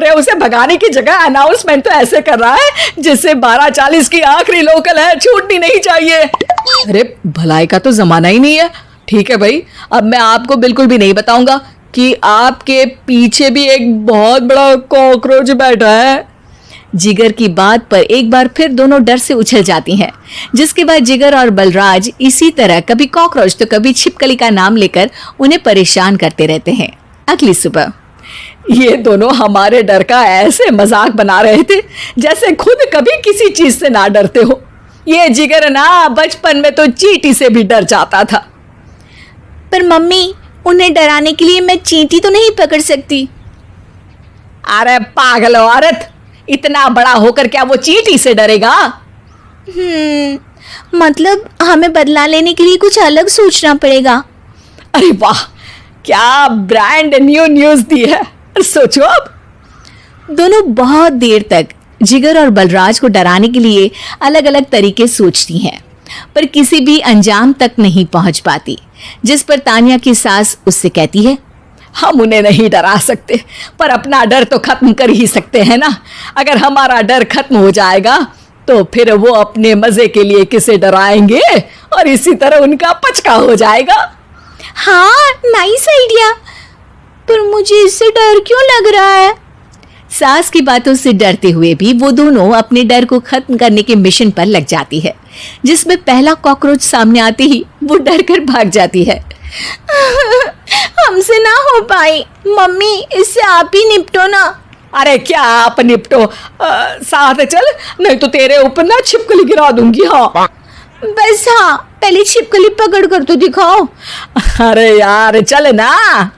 अरे उसे भगाने की जगह अनाउंसमेंट तो ऐसे कर रहा है जिससे 12:40 की आखिरी लोकल है, छूटनी नहीं चाहिए। अरे भलाई का तो जमाना ही नहीं है। ठीक है भाई, अब मैं आपको बिल्कुल भी नहीं बताऊंगा कि आपके पीछे भी एक बहुत बड़ा कॉकरोच बैठा है। जिगर की बात पर एक बार फिर दोनों डर से उछल जाती हैं, जिसके बाद जिगर और बलराज इसी तरह कभी कॉकरोच तो कभी छिपकली का नाम लेकर उन्हें परेशान करते रहते हैं। अगली सुबह ये दोनों हमारे डर का ऐसे मजाक बना रहे थे जैसे खुद कभी किसी चीज से ना डरते हो। ये जिगर ना बचपन में तो चींटी से भी डर जाता था। पर मम्मी, उन्हें डराने के लिए मैं चींटी तो नहीं पकड़ सकती। अरे पागल औरत, इतना बड़ा होकर क्या वो चींटी से डरेगा? मतलब हमें बदला लेने के लिए कुछ अलग सोचना पड़ेगा। अरे वाह, क्या ब्रांड न्यू न्यूज दी है। सोचो अब। दोनों बहुत देर तक जिगर और बलराज को डराने के लिए अलग अलग तरीके सोचती हैं, पर किसी भी अंजाम तक नहीं पहुंच पाती, जिस पर तानिया की सास उससे कहती है, हम उन्हें नहीं डरा सकते, पर अपना डर तो खत्म कर ही सकते हैं ना। अगर हमारा डर खत्म हो जाएगा तो फिर वो अपने मजे के लिए किसे डराएंगे और इसी तरह उनका पचका हो जाएगा। हाँ, नाइस आइडिया, पर मुझे इससे डर क्यों लग रहा है? सास की बातों से डरते हुए भी वो दोनों अपने डर को खत्म करने के मिशन पर लग जाती है, जिसमें पहला कॉकरोच सामने आते ही वो डर कर भाग जाती है। हमसे ना हो पाई मम्मी, इससे आप ही निपटो ना। अरे क्या आप निपटो, साथ चल, नहीं तो तेरे ऊपर ना छिपकली गिरा दूंगी। हाँ बस, हाँ पहले छिपकली पकड़ कर तो दिखाओ। अरे यार चल ना।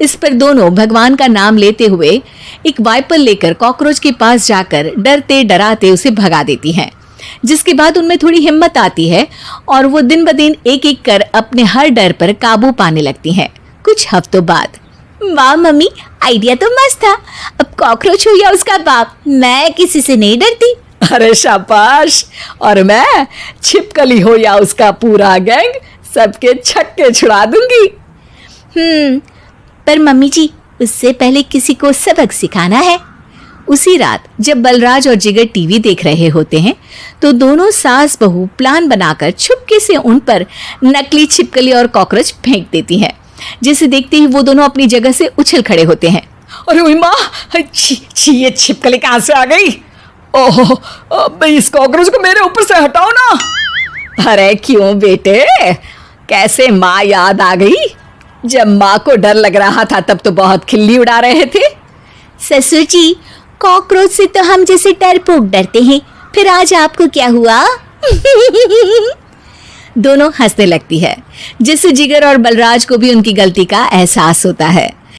इस पर दोनों भगवान का नाम लेते हुए एक वाइपर लेकर कॉकरोच के पास जाकर डरते डराते उसे भगा देती हैं, जिसके बाद उनमें थोड़ी हिम्मत आती है और वो दिन ब दिन एक एक कर अपने हर डर पर काबू पाने लगती हैं। कुछ हफ्तों बाद, वाह मम्मी, आइडिया तो मस्त था। अब कॉकरोच हो या उसका बाप, मैं किसी से नहीं डरती। अरे शाबाश। और मैं छिपकली हो या उसका पूरा गैंग, सबके छक्के छुड़ा दूंगी। पर मम्मी जी, उससे पहले किसी को सबक सिखाना है। उसी रात जब बलराज और जिगर टीवी देख रहे होते हैं तो दोनों सास बहू प्लान बनाकर छुपके से उन पर नकली छिपकली और कॉकरोच फेंक देती हैं, जिसे देखते ही वो दोनों अपनी जगह से उछल खड़े होते हैं। अरे माँ, छी, ये छिपकली कहाँ से आ गई? ओह, इस कॉकरोच को मेरे ऊपर से हटाओ ना। अरे क्यों बेटे, कैसे माँ याद आ गई? जब माँ को डर लग रहा था तब तो बहुत खिल्ली उड़ा रहे थे। ससुर जी, कॉकरोच से तो हम जैसे डरपोक डरते हैं, फिर आज आपको क्या हुआ? दोनों हंसने लगती है, जिससे जिगर और बलराज को भी उनकी गलती का एहसास होता है।